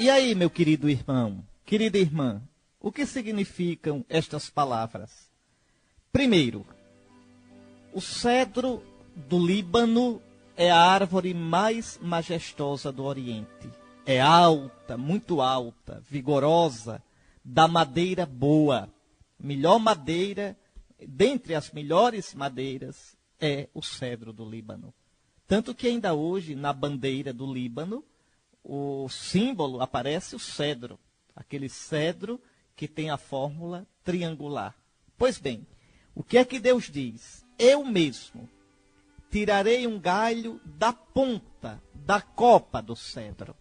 E aí, meu querido irmão, querida irmã, o que significam estas palavras? Primeiro, o cedro do Líbano é a árvore mais majestosa do Oriente. É alta, muito alta, vigorosa, da madeira boa. Melhor madeira, dentre as melhores madeiras, é o cedro do Líbano. Tanto que ainda hoje, na bandeira do Líbano, o símbolo aparece o cedro. Aquele cedro que tem a fórmula triangular. Pois bem, o que é que Deus diz? Eu mesmo tirarei um galho da ponta, da copa do cedro.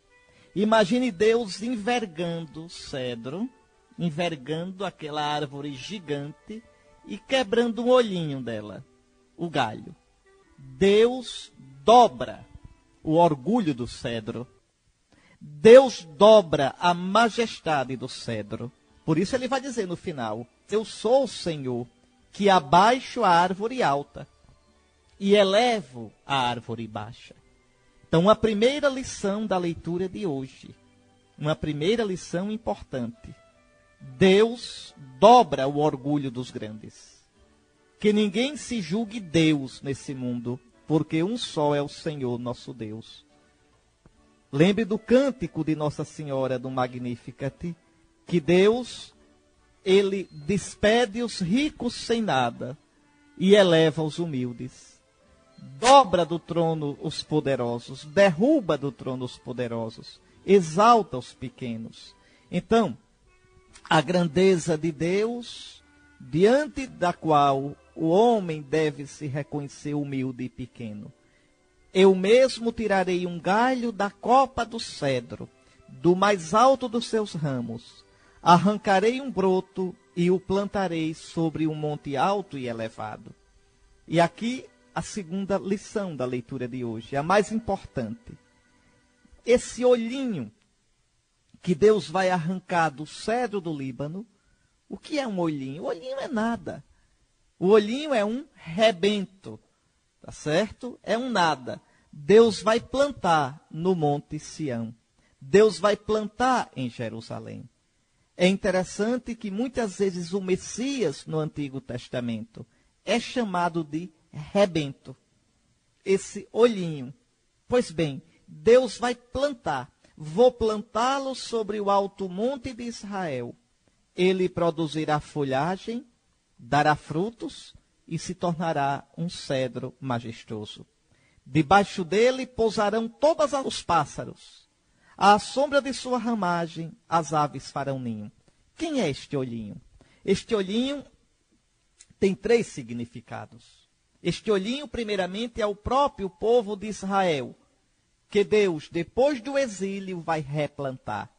Imagine Deus envergando o cedro, envergando aquela árvore gigante e quebrando um olhinho dela, o galho. Deus dobra o orgulho do cedro. Deus dobra a majestade do cedro. Por isso ele vai dizer no final, eu sou o Senhor, que abaixo a árvore alta e elevo a árvore baixa. Então, a primeira lição da leitura de hoje, uma primeira lição importante. Deus dobra o orgulho dos grandes. Que ninguém se julgue Deus nesse mundo, porque um só é o Senhor nosso Deus. Lembre do cântico de Nossa Senhora do Magnificat, que Deus, ele despede os ricos sem nada e eleva os humildes. Dobra do trono os poderosos, derruba do trono os poderosos, exalta os pequenos. Então, a grandeza de Deus, diante da qual o homem deve se reconhecer humilde e pequeno. Eu mesmo tirarei um galho da copa do cedro, do mais alto dos seus ramos. Arrancarei um broto e o plantarei sobre um monte alto e elevado. E aqui a segunda lição da leitura de hoje, a mais importante. Esse olhinho que Deus vai arrancar do cedro do Líbano, o que é um olhinho? O olhinho é nada. O olhinho é um rebento, tá certo? É um nada. Deus vai plantar no Monte Sião. Deus vai plantar em Jerusalém. É interessante que muitas vezes o Messias no Antigo Testamento é chamado de rebento. Esse olhinho. Pois bem, Deus vai plantar. Vou plantá-lo sobre o alto monte de Israel. Ele produzirá folhagem, dará frutos e se tornará um cedro majestoso. Debaixo dele pousarão todos os pássaros. À sombra de sua ramagem, as aves farão ninho. Quem é este olhinho? Este olhinho tem 3 significados. Este olhinho, primeiramente, é o próprio povo de Israel, que Deus, depois do exílio, vai replantar.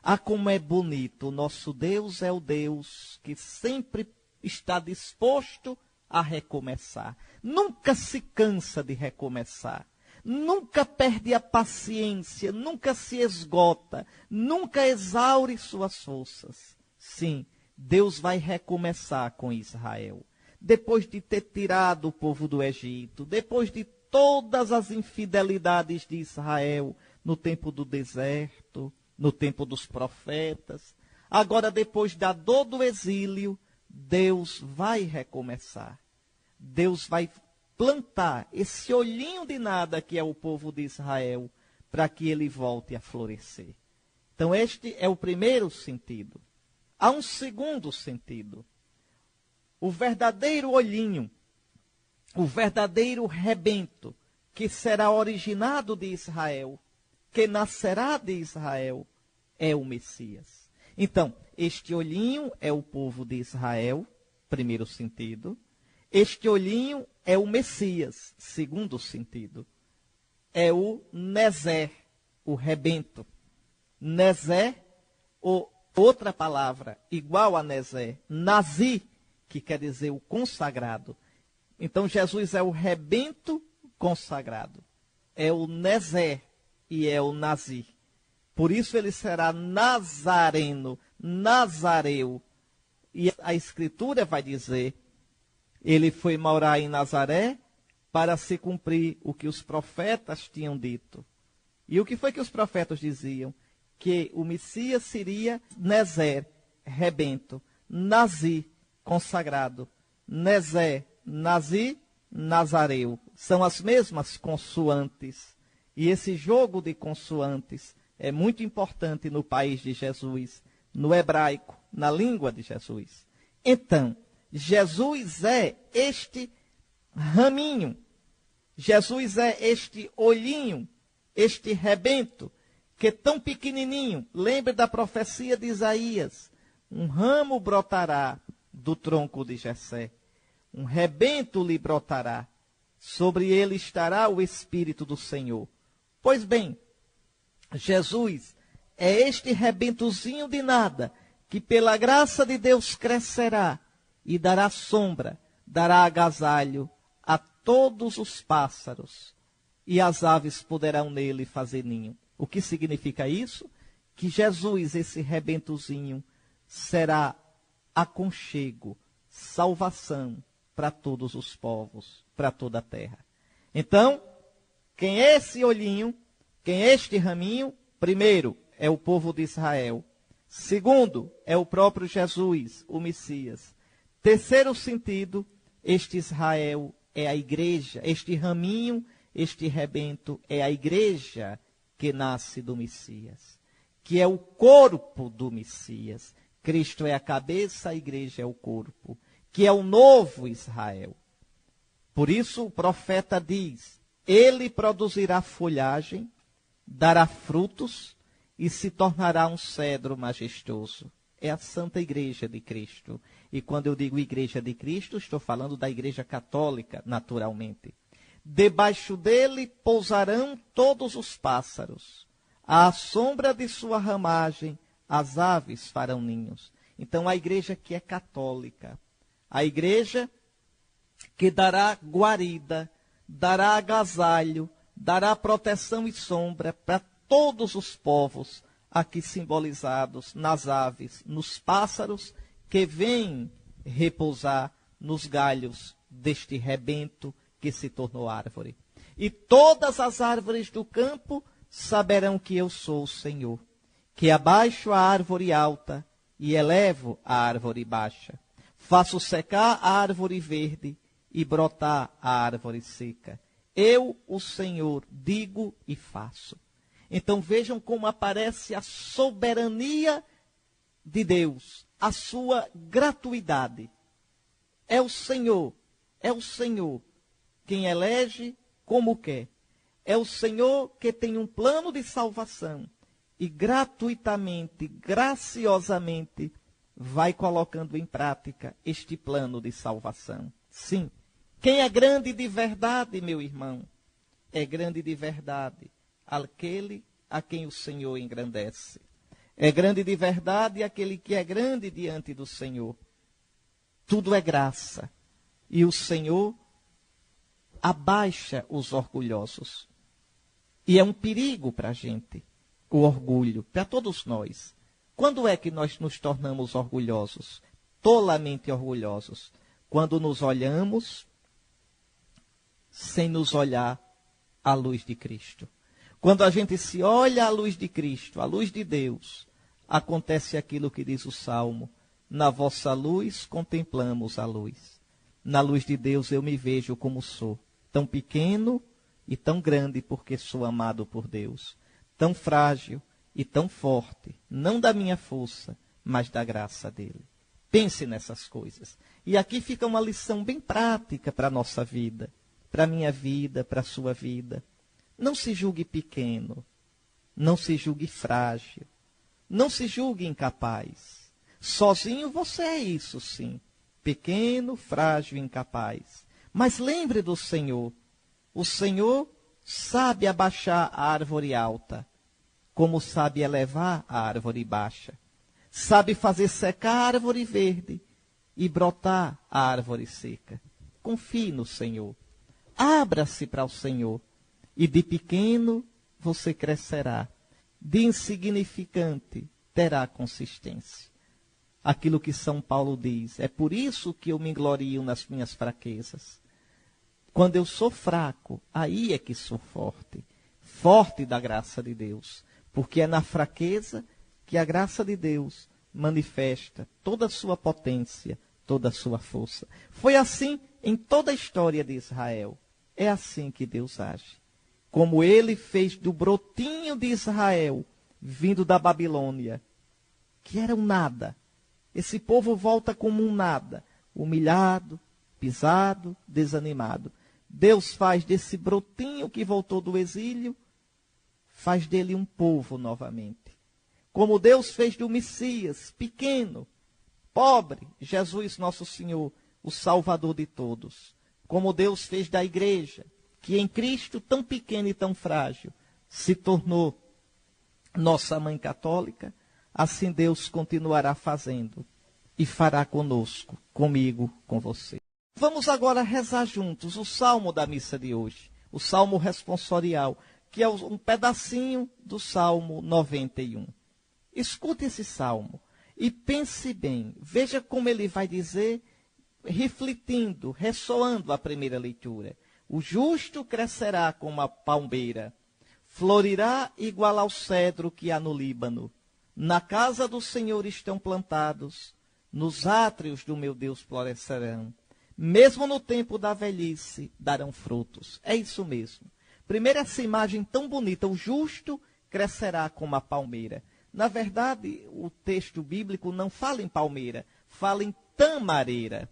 Ah, como é bonito! O nosso Deus é o Deus que sempre está disposto a recomeçar. Nunca se cansa de recomeçar. Nunca perde a paciência, nunca se esgota, nunca exaure suas forças. Sim, Deus vai recomeçar com Israel. Depois de ter tirado o povo do Egito, depois de todas as infidelidades de Israel no tempo do deserto, no tempo dos profetas, agora depois da dor do exílio, Deus vai recomeçar. Deus vai plantar esse olhinho de nada que é o povo de Israel, para que ele volte a florescer. Então este é o primeiro sentido. Há um segundo sentido. O verdadeiro olhinho, o verdadeiro rebento, que será originado de Israel, que nascerá de Israel, é o Messias. Então, este olhinho é o povo de Israel, primeiro sentido. Este olhinho é o Messias, segundo sentido. É o Nezer, o rebento. Nezer, ou outra palavra igual a Nezer, Nazi, que quer dizer o consagrado. Então, Jesus é o rebento consagrado. É o Nezer e é o Nazi. Por isso ele será nazareno, nazareu. E a Escritura vai dizer, ele foi morar em Nazaré para se cumprir o que os profetas tinham dito. E o que foi que os profetas diziam? que o Messias seria Nezer, rebento, Nazi, consagrado, Nezé, Nazi, Nazareu. São as mesmas consoantes. E esse jogo de consoantes é muito importante no país de Jesus, no hebraico, na língua de Jesus. Então, Jesus é este raminho, Jesus é este olhinho, este rebento, que é tão pequenininho. Lembre da profecia de Isaías: um ramo brotará do tronco de Jessé, um rebento lhe brotará, sobre ele estará o Espírito do Senhor. Pois bem, Jesus é este rebentozinho de nada, que pela graça de Deus crescerá e dará sombra, dará agasalho a todos os pássaros, e as aves poderão nele fazer ninho. O que significa isso? Que Jesus, esse rebentozinho, será aconchego, salvação para todos os povos, para toda a terra. Então, quem é esse olhinho? Quem é este raminho? Primeiro, é o povo de Israel. Segundo, é o próprio Jesus, o Messias. Terceiro sentido, este Israel é a igreja. Este raminho, este rebento é a igreja que nasce do Messias, que é o corpo do Messias. Cristo é a cabeça, a igreja é o corpo, que é o novo Israel. Por isso o profeta diz: ele produzirá folhagem, dará frutos e se tornará um cedro majestoso. É a Santa Igreja de Cristo. E quando eu digo Igreja de Cristo, estou falando da Igreja Católica, naturalmente. Debaixo dele pousarão todos os pássaros. À sombra de sua ramagem, as aves farão ninhos. Então, a igreja que é católica, a igreja que dará guarida, dará agasalho, dará proteção e sombra para todos os povos, aqui simbolizados nas aves, nos pássaros que vêm repousar nos galhos deste rebento que se tornou árvore. E todas as árvores do campo saberão que eu sou o Senhor, que abaixo a árvore alta e elevo a árvore baixa. Faço secar a árvore verde e brotar a árvore seca. Eu, o Senhor, digo e faço. Então vejam como aparece a soberania de Deus, a sua gratuidade. É o Senhor quem elege como quer. É o Senhor que tem um plano de salvação e gratuitamente, graciosamente, vai colocando em prática este plano de salvação. Sim. Quem é grande de verdade, meu irmão? É grande de verdade aquele a quem o Senhor engrandece. É grande de verdade aquele que é grande diante do Senhor. Tudo é graça. E o Senhor abaixa os orgulhosos. E é um perigo para a gente, o orgulho, para todos nós. Quando é que nós nos tornamos orgulhosos? Tolamente orgulhosos. Quando nos olhamos sem nos olhar à luz de Cristo. Quando a gente se olha à luz de Cristo, à luz de Deus, acontece aquilo que diz o Salmo: na vossa luz contemplamos a luz. Na luz de Deus eu me vejo como sou, tão pequeno e tão grande porque sou amado por Deus, tão frágil e tão forte, não da minha força, mas da graça dele. Pense nessas coisas. E aqui fica uma lição bem prática para a nossa vida, para a minha vida, para a sua vida. Não se julgue pequeno, não se julgue frágil, não se julgue incapaz. Sozinho você é isso, sim, pequeno, frágil, incapaz. Mas lembre do Senhor. O Senhor sabe abaixar a árvore alta, como sabe elevar a árvore baixa. Sabe fazer secar a árvore verde e brotar a árvore seca. Confie no Senhor. Abra-se para o Senhor. E de pequeno você crescerá. De insignificante terá consistência. Aquilo que São Paulo diz: é por isso que eu me glorio nas minhas fraquezas. Quando eu sou fraco, aí é que sou forte. Forte da graça de Deus. porque é na fraqueza que a graça de Deus manifesta toda a sua potência, toda a sua força. Foi assim em toda a história de Israel. É assim que Deus age. Como ele fez do brotinho de Israel, vindo da Babilônia, que era um nada. Esse povo volta como um nada, humilhado, pisado, desanimado. Deus faz desse brotinho que voltou do exílio, faz dele um povo novamente. Como Deus fez do Messias, pequeno, pobre, Jesus nosso Senhor, o Salvador de todos. Como Deus fez da igreja, que em Cristo, tão pequena e tão frágil, se tornou nossa mãe católica, assim Deus continuará fazendo e fará conosco, comigo, com você. Vamos agora rezar juntos o salmo da missa de hoje, o salmo responsorial, que é um pedacinho do Salmo 91. Escute esse salmo e pense bem, veja como ele vai dizer, refletindo, ressoando a primeira leitura. O justo crescerá como a palmeira, florirá igual ao cedro que há no Líbano. Na casa do Senhor estão plantados, nos átrios do meu Deus florescerão. Mesmo no tempo da velhice darão frutos. É isso mesmo. Primeiro, essa imagem tão bonita, o justo crescerá como a palmeira. Na verdade, o texto bíblico não fala em palmeira, fala em tamareira.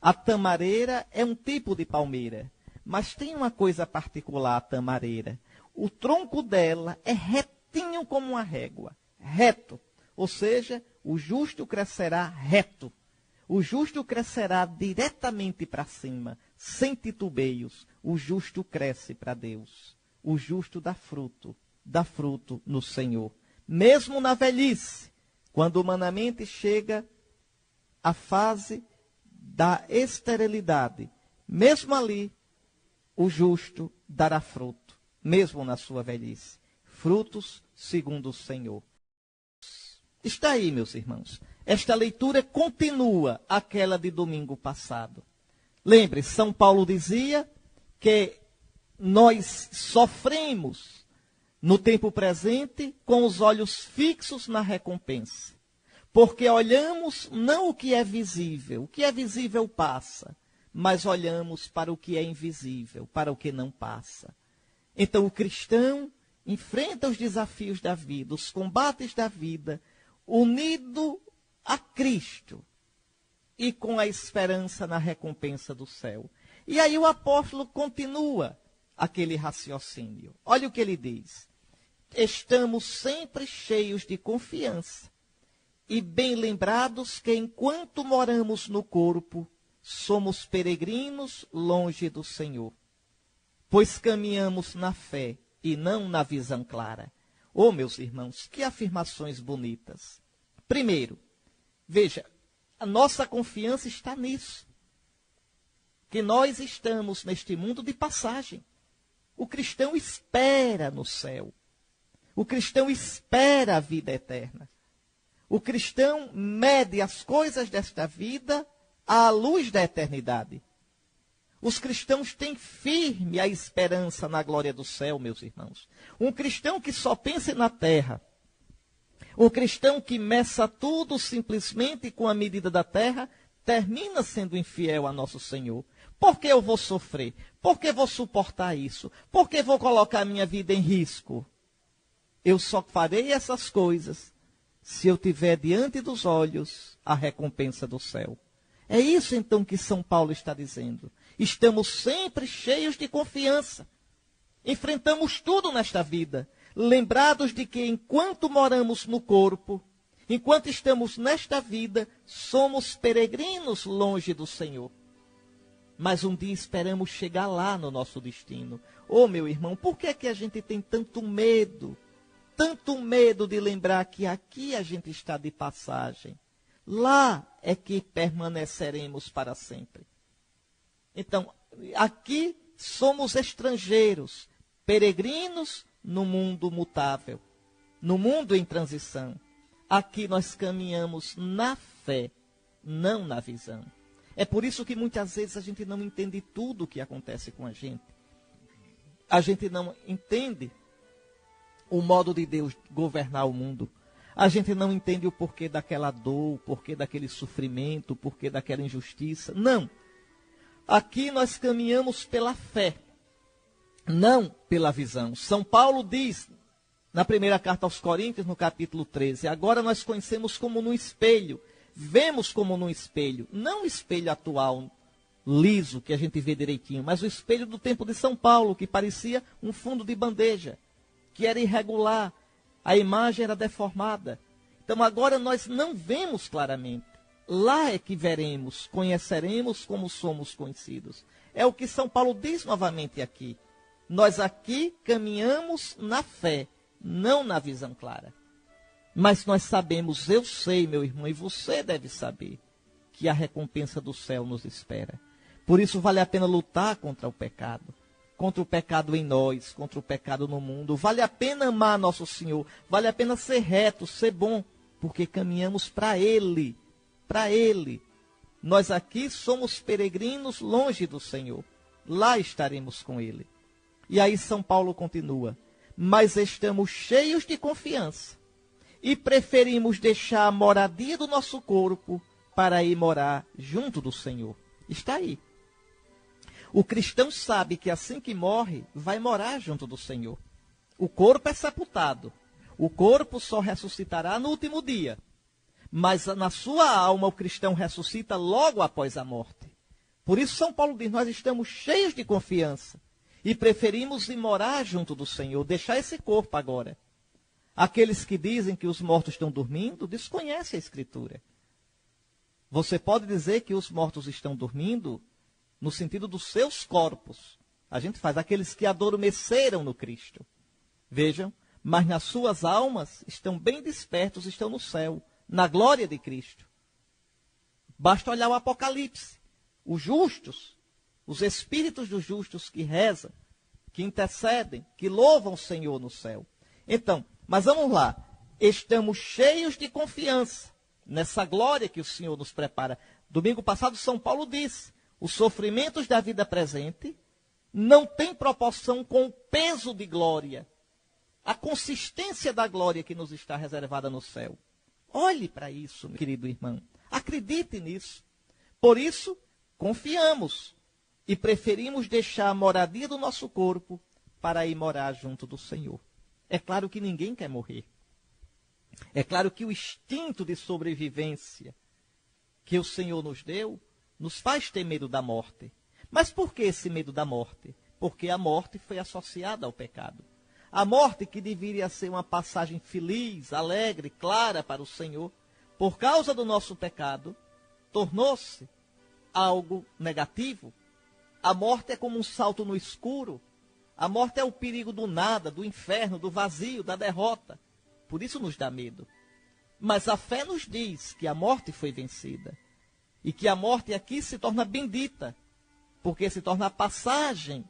A tamareira é um tipo de palmeira, mas tem uma coisa particular, a tamareira. O tronco dela é retinho como uma régua, reto. Ou seja, o justo crescerá reto. O justo crescerá diretamente para cima, sem titubeios. O justo cresce para Deus. O justo dá fruto no Senhor. Mesmo na velhice, quando humanamente chega a fase da esterilidade, mesmo ali, o justo dará fruto, mesmo na sua velhice. Frutos segundo o Senhor. Está aí, meus irmãos. Esta leitura continua aquela de domingo passado. Lembre, São Paulo dizia que nós sofremos no tempo presente com os olhos fixos na recompensa. Porque olhamos não o que é visível passa, mas olhamos para o que é invisível, para o que não passa. Então o cristão enfrenta os desafios da vida, os combates da vida, unido a Cristo e com a esperança na recompensa do céu. E aí o apóstolo continua aquele raciocínio. Olha o que ele diz. Estamos sempre cheios de confiança e bem lembrados que enquanto moramos no corpo, somos peregrinos longe do Senhor, pois caminhamos na fé e não na visão clara. Oh, meus irmãos, que afirmações bonitas. Primeiro, veja, a nossa confiança está nisso, que nós estamos neste mundo de passagem. O cristão espera no céu. O cristão espera a vida eterna. O cristão mede as coisas desta vida à luz da eternidade. Os cristãos têm firme a esperança na glória do céu, meus irmãos. Um cristão que só pensa na terra, um cristão que meça tudo simplesmente com a medida da terra, termina sendo infiel a nosso Senhor. Por que eu vou sofrer? Por que vou suportar isso? Por que vou colocar a minha vida em risco? Eu só farei essas coisas se eu tiver diante dos olhos a recompensa do céu. É isso então que São Paulo está dizendo. Estamos sempre cheios de confiança. Enfrentamos tudo nesta vida, lembrados de que enquanto moramos no corpo, enquanto estamos nesta vida, somos peregrinos longe do Senhor. Mas um dia esperamos chegar lá no nosso destino. Oh, meu irmão, por que é que a gente tem tanto medo? Tanto medo de lembrar que aqui a gente está de passagem. Lá é que permaneceremos para sempre. Então, aqui somos estrangeiros, peregrinos no mundo mutável, no mundo em transição. Aqui nós caminhamos na fé, não na visão. É por isso que muitas vezes a gente não entende tudo o que acontece com a gente. A gente não entende o modo de Deus governar o mundo. A gente não entende o porquê daquela dor, o porquê daquele sofrimento, o porquê daquela injustiça. Não. Aqui nós caminhamos pela fé, não pela visão. São Paulo diz, na primeira carta aos Coríntios, no capítulo 13, agora nós conhecemos como num espelho, vemos como num espelho, não o espelho atual, liso, que a gente vê direitinho, mas o espelho do tempo de São Paulo, que parecia um fundo de bandeja, que era irregular, a imagem era deformada. Então agora nós não vemos claramente. Lá é que veremos, conheceremos como somos conhecidos. É o que São Paulo diz novamente aqui. Nós aqui caminhamos na fé, não na visão clara. Mas nós sabemos, eu sei, meu irmão, e você deve saber, que a recompensa do céu nos espera. Por isso vale a pena lutar contra o pecado em nós, contra o pecado no mundo. Vale a pena amar nosso Senhor, vale a pena ser reto, ser bom, porque caminhamos para Ele. Para Ele. Nós aqui somos peregrinos longe do Senhor. Lá estaremos com Ele. E aí São Paulo continua. Mas estamos cheios de confiança e preferimos deixar a moradia do nosso corpo para ir morar junto do Senhor. Está aí. O cristão sabe que assim que morre, vai morar junto do Senhor. O corpo é sepultado. O corpo só ressuscitará no último dia. Mas na sua alma o cristão ressuscita logo após a morte. Por isso São Paulo diz, nós estamos cheios de confiança e preferimos ir morar junto do Senhor, deixar esse corpo agora. Aqueles que dizem que os mortos estão dormindo, desconhecem a Escritura. Você pode dizer que os mortos estão dormindo no sentido dos seus corpos. A gente faz aqueles que adormeceram no Cristo. Vejam, mas nas suas almas estão bem despertos, estão no céu, na glória de Cristo. Basta olhar o Apocalipse. Os justos, os espíritos dos justos que rezam, que intercedem, que louvam o Senhor no céu. Então, mas vamos lá. Estamos cheios de confiança nessa glória que o Senhor nos prepara. Domingo passado, São Paulo disse, os sofrimentos da vida presente não têm proporção com o peso de glória, a consistência da glória que nos está reservada no céu. Olhe para isso, meu querido irmão. Acredite nisso. Por isso, confiamos e preferimos deixar a moradia do nosso corpo para ir morar junto do Senhor. É claro que ninguém quer morrer. É claro que o instinto de sobrevivência que o Senhor nos deu nos faz ter medo da morte. Mas por que esse medo da morte? Porque a morte foi associada ao pecado. A morte, que deveria ser uma passagem feliz, alegre, clara para o Senhor, por causa do nosso pecado, tornou-se algo negativo. A morte é como um salto no escuro. A morte é o perigo do nada, do inferno, do vazio, da derrota. Por isso nos dá medo. Mas a fé nos diz que a morte foi vencida. E que a morte aqui se torna bendita, porque se torna a passagem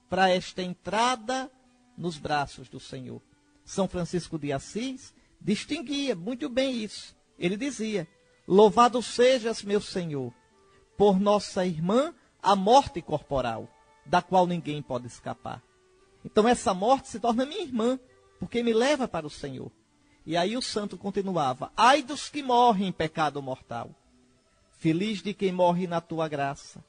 para esta entrada nos braços do Senhor. São Francisco de Assis distinguia muito bem isso. Ele dizia, louvado sejas, meu Senhor, por nossa irmã, a morte corporal, da qual ninguém pode escapar. Então essa morte se torna minha irmã, porque me leva para o Senhor. E aí o santo continuava, ai dos que morrem em pecado mortal, feliz de quem morre na tua graça,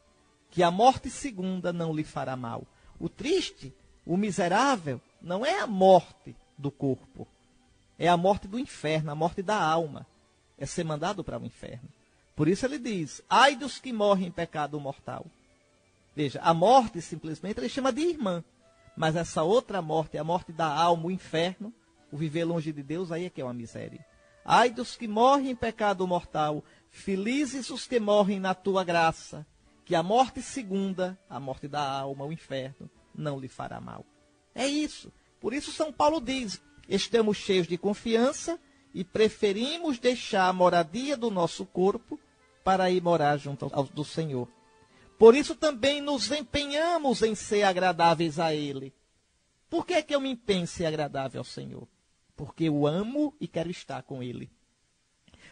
que a morte segunda não lhe fará mal. O triste, o miserável, não é a morte do corpo, é a morte do inferno, a morte da alma, é ser mandado para o inferno. Por isso ele diz, ai dos que morrem em pecado mortal. Veja, a morte simplesmente ele chama de irmã, mas essa outra morte, a morte da alma, o inferno, o viver longe de Deus, aí é que é uma miséria. Ai dos que morrem em pecado mortal, felizes os que morrem na tua graça, que a morte segunda, a morte da alma, o inferno, não lhe fará mal. É isso. Por isso São Paulo diz, estamos cheios de confiança e preferimos deixar a moradia do nosso corpo para ir morar junto ao do Senhor. Por isso também nos empenhamos em ser agradáveis a Ele. Por que é que eu me empenho em ser agradável ao Senhor? Porque eu amo e quero estar com Ele.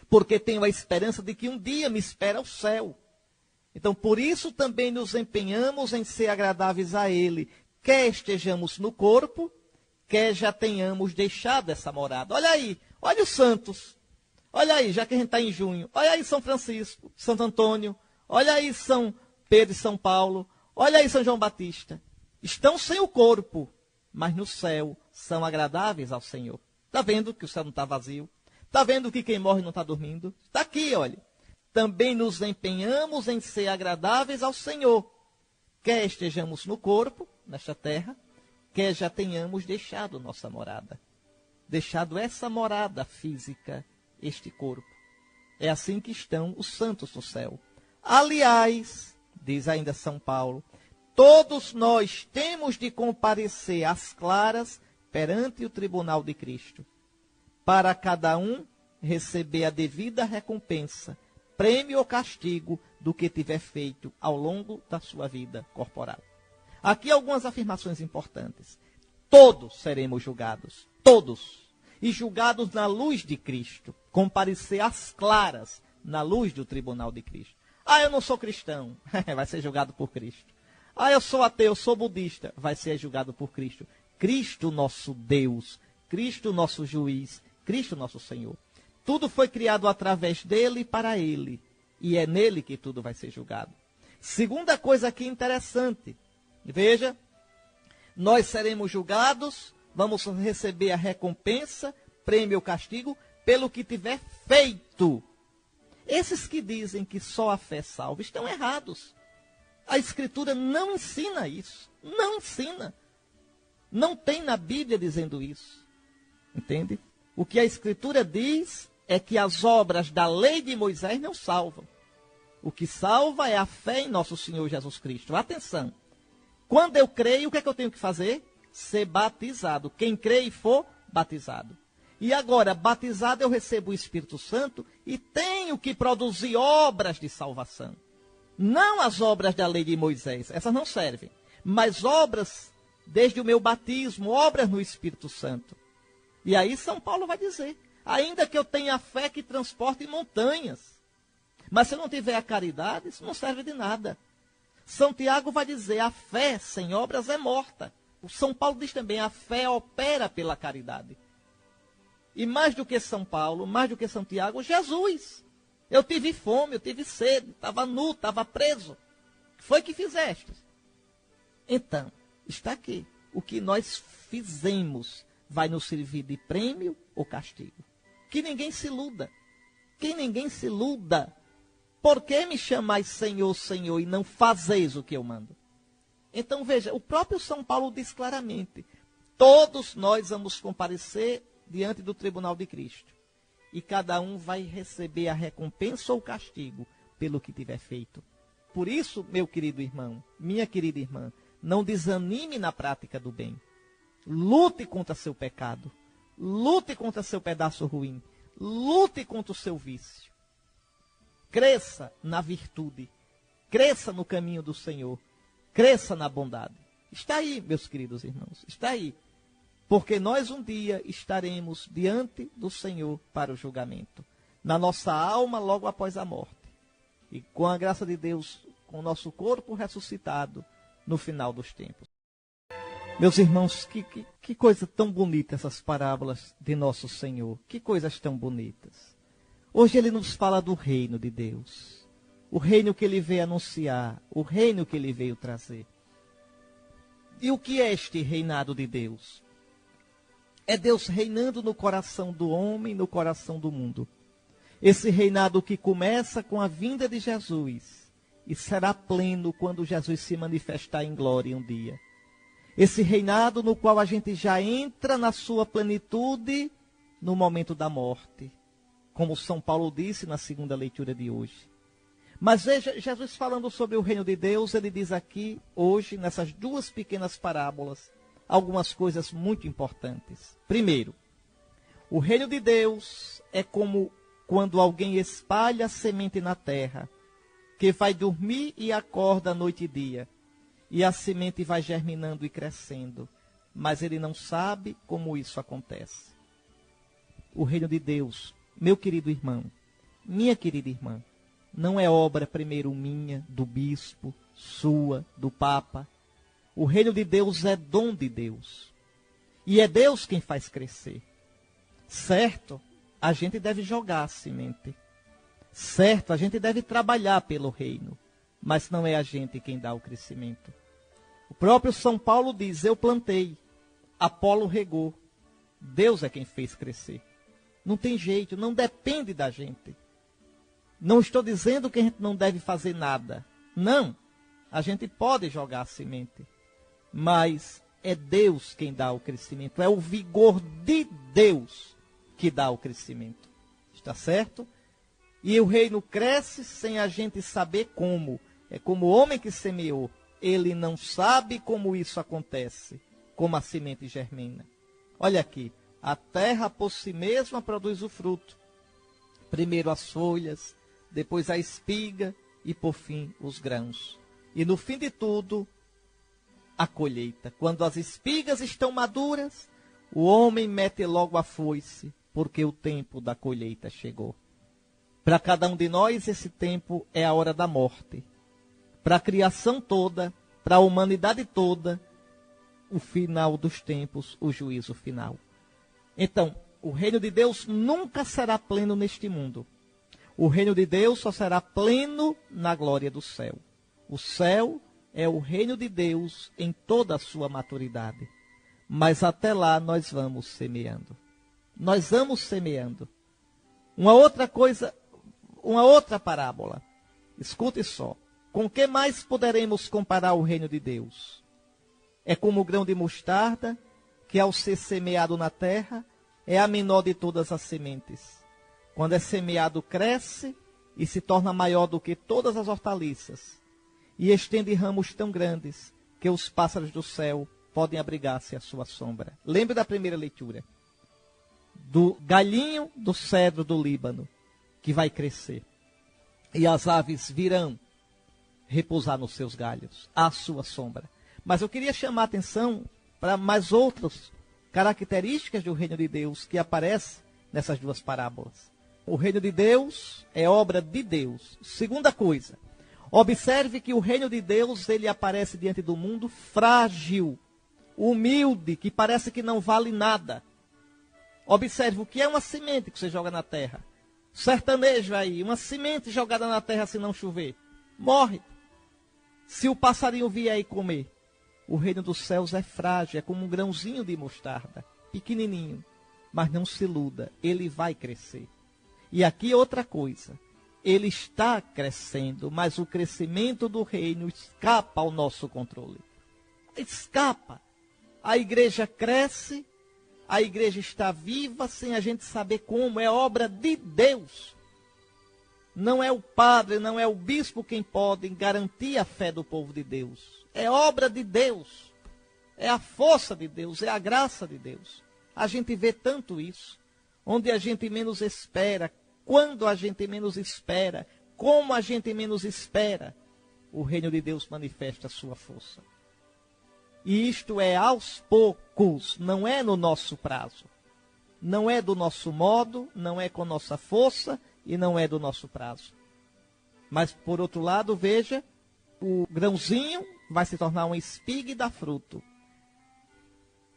Porque tenho a esperança de que um dia me espera o céu. Então, por isso também nos empenhamos em ser agradáveis a Ele, quer estejamos no corpo, quer já tenhamos deixado essa morada. Olha aí, olha os santos. Olha aí, já que a gente está em junho. Olha aí São Francisco, Santo Antônio. Olha aí São Pedro e São Paulo. Olha aí São João Batista. Estão sem o corpo, mas no céu são agradáveis ao Senhor. Está vendo que o céu não está vazio? Está vendo que quem morre não está dormindo? Está aqui, olha. Também nos empenhamos em ser agradáveis ao Senhor, quer estejamos no corpo, nesta terra, quer já tenhamos deixado nossa morada. Deixado essa morada física, este corpo. É assim que estão os santos no céu. Aliás, diz ainda São Paulo, todos nós temos de comparecer às claras perante o tribunal de Cristo, para cada um receber a devida recompensa, prêmio ou castigo do que tiver feito ao longo da sua vida corporal. Aqui algumas afirmações importantes. Todos seremos julgados, todos, e julgados na luz de Cristo, comparecer às claras na luz do tribunal de Cristo. Ah, eu não sou cristão, vai ser julgado por Cristo. Ah, eu sou ateu, sou budista, vai ser julgado por Cristo. Cristo nosso Deus, Cristo nosso juiz, Cristo nosso Senhor. Tudo foi criado através dele e para ele. E é nele que tudo vai ser julgado. Segunda coisa aqui interessante. Veja, nós seremos julgados, vamos receber a recompensa, prêmio ou castigo, pelo que tiver feito. Esses que dizem que só a fé salva estão errados. A Escritura não ensina isso. Não ensina. Não tem na Bíblia dizendo isso. Entende? O que a Escritura diz é que as obras da lei de Moisés não salvam. O que salva é a fé em nosso Senhor Jesus Cristo. Atenção. Quando eu creio, o que é que eu tenho que fazer? Ser batizado. Quem crê e for batizado. E agora, batizado, eu recebo o Espírito Santo e tenho que produzir obras de salvação. Não as obras da lei de Moisés. Essas não servem. Mas obras, desde o meu batismo, obras no Espírito Santo. E aí São Paulo vai dizer, ainda que eu tenha a fé que transporte montanhas, mas se eu não tiver a caridade, isso não serve de nada. São Tiago vai dizer, a fé sem obras é morta. O São Paulo diz também, a fé opera pela caridade. E mais do que São Paulo, mais do que São Tiago, Jesus. Eu tive fome, eu tive sede, estava nu, estava preso. O que foi que fizeste? Então, está aqui. O que nós fizemos vai nos servir de prêmio ou castigo. Que ninguém se iluda. Que ninguém se iluda. Por que me chamais Senhor, Senhor, e não fazeis o que eu mando? Então veja, o próprio São Paulo diz claramente, todos nós vamos comparecer diante do tribunal de Cristo. E cada um vai receber a recompensa ou castigo pelo que tiver feito. Por isso, meu querido irmão, minha querida irmã, não desanime na prática do bem. Lute contra seu pecado. Lute contra seu pedaço ruim. Lute contra o seu vício. Cresça na virtude. Cresça no caminho do Senhor. Cresça na bondade. Está aí, meus queridos irmãos. Está aí. Porque nós um dia estaremos diante do Senhor para o julgamento. Na nossa alma, logo após a morte. E com a graça de Deus, com o nosso corpo ressuscitado no final dos tempos. Meus irmãos, que coisa tão bonita essas parábolas de nosso Senhor. Que coisas tão bonitas. Hoje ele nos fala do reino de Deus. O reino que ele veio anunciar. O reino que ele veio trazer. E o que é este reinado de Deus? É Deus reinando no coração do homem, no coração do mundo. Esse reinado que começa com a vinda de Jesus e será pleno quando Jesus se manifestar em glória um dia. Esse reinado no qual a gente já entra na sua plenitude no momento da morte, como São Paulo disse na segunda leitura de hoje. Mas veja, Jesus falando sobre o reino de Deus, ele diz aqui, hoje, nessas duas pequenas parábolas, algumas coisas muito importantes. Primeiro, o reino de Deus é como quando alguém espalha a semente na terra, que vai dormir e acorda noite e dia, e a semente vai germinando e crescendo, mas ele não sabe como isso acontece. O reino de Deus, meu querido irmão, minha querida irmã, não é obra primeiro minha, do bispo, sua, do papa. O reino de Deus é dom de Deus. E é Deus quem faz crescer. Certo, a gente deve jogar a semente. Certo, a gente deve trabalhar pelo reino. Mas não é a gente quem dá o crescimento. O próprio São Paulo diz, eu plantei, Apolo regou. Deus é quem fez crescer. Não tem jeito, não depende da gente. Não estou dizendo que a gente não deve fazer nada. Não, a gente pode jogar a semente. Mas é Deus quem dá o crescimento. É o vigor de Deus que dá o crescimento. Está certo? E o reino cresce sem a gente saber como. É como o homem que semeou. Ele não sabe como isso acontece, como a semente germina. Olha aqui, a terra por si mesma produz o fruto. Primeiro as folhas, depois a espiga e por fim os grãos. E no fim de tudo, a colheita. Quando as espigas estão maduras, o homem mete logo a foice, porque o tempo da colheita chegou. Para cada um de nós, esse tempo é a hora da morte. Para a criação toda, para a humanidade toda, o final dos tempos, o juízo final. Então, o reino de Deus nunca será pleno neste mundo. O reino de Deus só será pleno na glória do céu. O céu é o reino de Deus em toda a sua maturidade. Mas até lá nós vamos semeando. Nós vamos semeando. Uma outra coisa, uma outra parábola. Escute só. Com que mais poderemos comparar o reino de Deus? É como o grão de mostarda, que ao ser semeado na terra, é a menor de todas as sementes. Quando é semeado, cresce e se torna maior do que todas as hortaliças. E estende ramos tão grandes que os pássaros do céu podem abrigar-se à sua sombra. Lembre da primeira leitura. Do galhinho do cedro do Líbano, que vai crescer. E as aves virão repousar nos seus galhos, à sua sombra. Mas eu queria chamar a atenção para mais outras características do reino de Deus que aparecem nessas duas parábolas. O reino de Deus é obra de Deus. Segunda coisa, observe que o reino de Deus, ele aparece diante do mundo frágil, humilde, que parece que não vale nada. Observe o que é uma semente que você joga na terra. Sertanejo aí, uma semente jogada na terra se não chover, morre. Se o passarinho vier e comer, o reino dos céus é frágil, é como um grãozinho de mostarda, pequenininho, mas não se iluda, ele vai crescer. E aqui outra coisa, ele está crescendo, mas o crescimento do reino escapa ao nosso controle. Escapa. A igreja cresce, a igreja está viva sem a gente saber como, é obra de Deus. Não é o padre, não é o bispo quem pode garantir a fé do povo de Deus. É obra de Deus. É a força de Deus, é a graça de Deus. A gente vê tanto isso. Onde a gente menos espera, quando a gente menos espera, como a gente menos espera, o reino de Deus manifesta a sua força. E isto é aos poucos, não é no nosso prazo. Não é do nosso modo, não é com nossa força, e não é do nosso prazo. Mas, por outro lado, veja, o grãozinho vai se tornar uma espiga e dar fruto.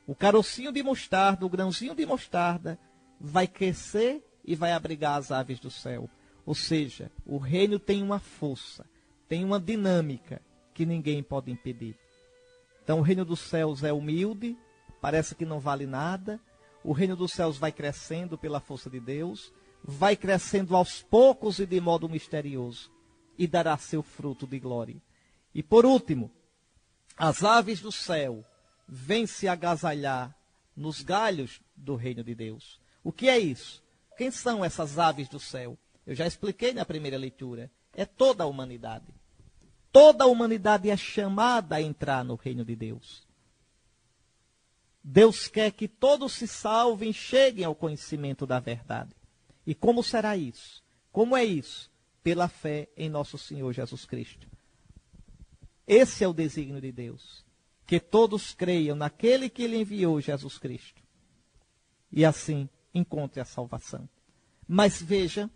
O carocinho de mostarda, o grãozinho de mostarda, vai crescer e vai abrigar as aves do céu. Ou seja, o reino tem uma força, tem uma dinâmica que ninguém pode impedir. Então, o reino dos céus é humilde, parece que não vale nada. O reino dos céus vai crescendo pela força de Deus, vai crescendo aos poucos e de modo misterioso, e dará seu fruto de glória. E por último, as aves do céu vêm se agasalhar nos galhos do reino de Deus. O que é isso? Quem são essas aves do céu? Eu já expliquei na primeira leitura. É toda a humanidade. Toda a humanidade é chamada a entrar no reino de Deus. Deus quer que todos se salvem e cheguem ao conhecimento da verdade. E como será isso? Como é isso? Pela fé em nosso Senhor Jesus Cristo. Esse é o desígnio de Deus. Que todos creiam naquele que Ele enviou, Jesus Cristo. E assim encontre a salvação. Mas veja,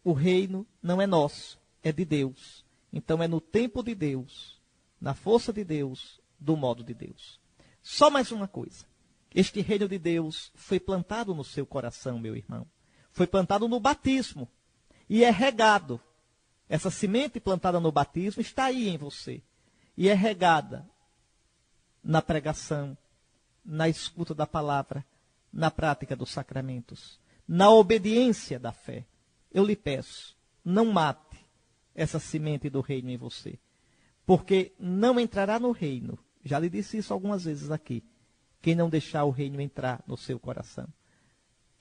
o reino não é nosso, é de Deus. Então é no tempo de Deus, na força de Deus, do modo de Deus. Só mais uma coisa. Este reino de Deus foi plantado no seu coração, meu irmão. Foi plantado no batismo e é regado. Essa semente plantada no batismo está aí em você e é regada na pregação, na escuta da palavra, na prática dos sacramentos, na obediência da fé. Eu lhe peço, não mate essa semente do reino em você, porque não entrará no reino. Já lhe disse isso algumas vezes aqui. Quem não deixar o reino entrar no seu coração.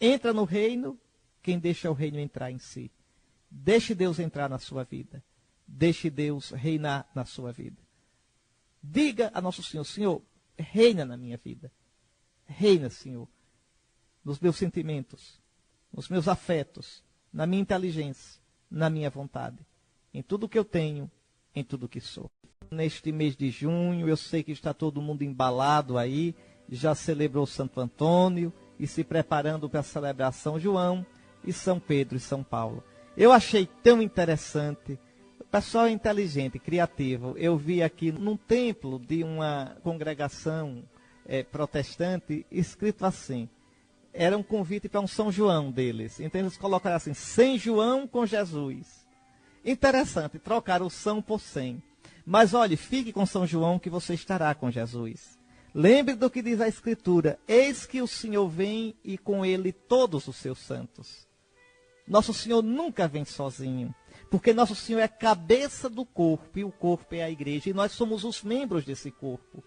Entra no reino quem deixa o reino entrar em si. Deixe Deus entrar na sua vida. Deixe Deus reinar na sua vida. Diga a nosso Senhor, Senhor, reina na minha vida. Reina, Senhor, nos meus sentimentos, nos meus afetos, na minha inteligência, na minha vontade, em tudo que eu tenho, em tudo que sou. Neste mês de junho, eu sei que está todo mundo embalado aí, já celebrou Santo Antônio e se preparando para a celebração João e São Pedro e São Paulo. Eu achei tão interessante. O pessoal é inteligente, criativo. Eu vi aqui num templo de uma congregação protestante, escrito assim. Era um convite para um São João deles. Então eles colocaram assim, 100 João com Jesus. Interessante, trocaram o São por 100. Mas olhe, fique com São João que você estará com Jesus. Lembre do que diz a Escritura, eis que o Senhor vem e com ele todos os seus santos. Nosso Senhor nunca vem sozinho, porque nosso Senhor é cabeça do corpo e o corpo é a igreja e nós somos os membros desse corpo.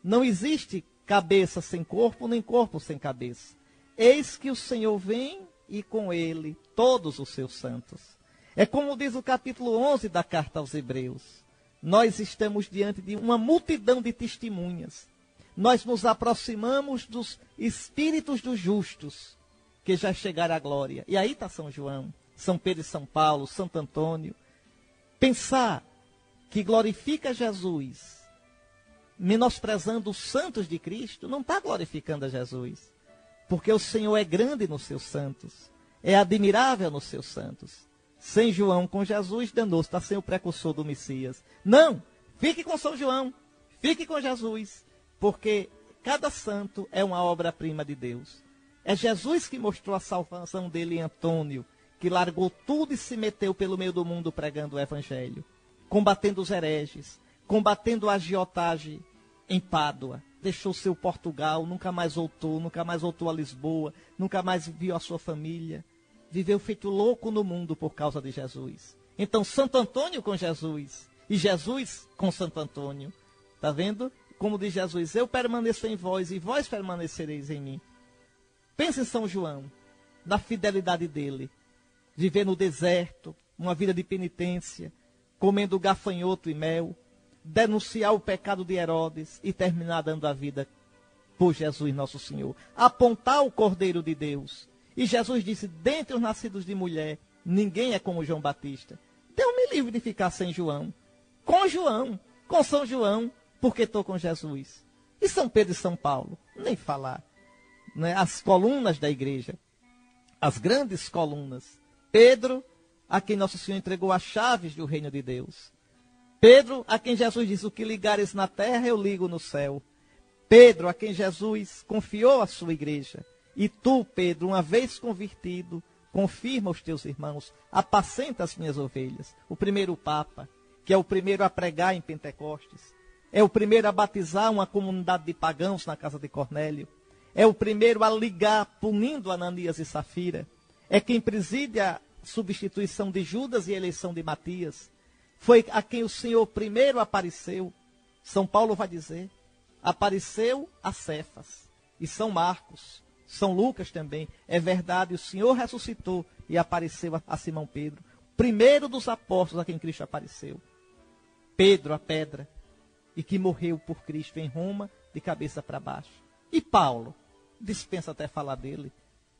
Não existe cabeça sem corpo, nem corpo sem cabeça. Eis que o Senhor vem e com ele todos os seus santos. É como diz o capítulo 11 da carta aos Hebreus. Nós estamos diante de uma multidão de testemunhas. Nós nos aproximamos dos espíritos dos justos, que já chegaram à glória. E aí está São João, São Pedro e São Paulo, Santo Antônio. Pensar que glorifica Jesus, menosprezando os santos de Cristo, não está glorificando a Jesus. Porque o Senhor é grande nos seus santos, é admirável nos seus santos. Sem João com Jesus, danou-se, está sem o precursor do Messias. Não, fique com São João, fique com Jesus. Porque cada santo é uma obra-prima de Deus. É Jesus que mostrou a salvação dele em Antônio, que largou tudo e se meteu pelo meio do mundo pregando o Evangelho, combatendo os hereges, combatendo a agiotagem em Pádua. Deixou seu Portugal, nunca mais voltou a Lisboa, nunca mais viu a sua família. Viveu feito louco no mundo por causa de Jesus. Então, Santo Antônio com Jesus e Jesus com Santo Antônio. Está vendo? Como diz Jesus, eu permaneço em vós e vós permanecereis em mim. Pense em São João, na fidelidade dele. Viver no deserto, uma vida de penitência, comendo gafanhoto e mel, denunciar o pecado de Herodes e terminar dando a vida por Jesus nosso Senhor. Apontar o Cordeiro de Deus. E Jesus disse, dentre os nascidos de mulher, ninguém é como João Batista. Deus me livre de ficar sem João. Com São João, porque estou com Jesus. E São Pedro e São Paulo, nem falar. Né? As colunas da igreja, as grandes colunas. Pedro, a quem Nosso Senhor entregou as chaves do reino de Deus. Pedro, a quem Jesus disse, o que ligares na terra, eu ligo no céu. Pedro, a quem Jesus confiou a sua igreja. E tu, Pedro, uma vez convertido, confirma os teus irmãos, apacenta as minhas ovelhas. O primeiro Papa, que é o primeiro a pregar em Pentecostes, é o primeiro a batizar uma comunidade de pagãos na casa de Cornélio, é o primeiro a ligar, punindo Ananias e Safira, é quem preside a substituição de Judas e a eleição de Matias, foi a quem o Senhor primeiro apareceu. São Paulo vai dizer, apareceu a Cefas, e São Marcos, São Lucas também, é verdade, o Senhor ressuscitou e apareceu a Simão Pedro, primeiro dos apóstolos a quem Cristo apareceu. Pedro, a pedra, e que morreu por Cristo em Roma, de cabeça para baixo. E Paulo, dispensa até falar dele,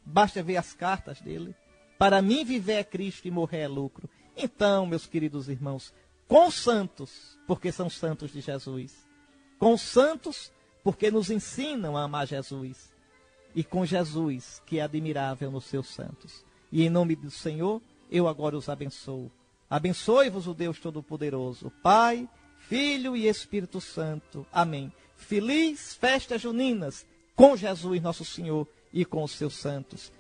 basta ver as cartas dele. Para mim viver é Cristo e morrer é lucro. Então, meus queridos irmãos, com os santos, porque são santos de Jesus. Com os santos, porque nos ensinam a amar Jesus. E com Jesus, que é admirável nos seus santos. E em nome do Senhor, eu agora os abençoo. Abençoe-vos o Deus Todo-Poderoso, Pai, Filho e Espírito Santo. Amém. Feliz festas juninas. com Jesus nosso Senhor e com os seus santos.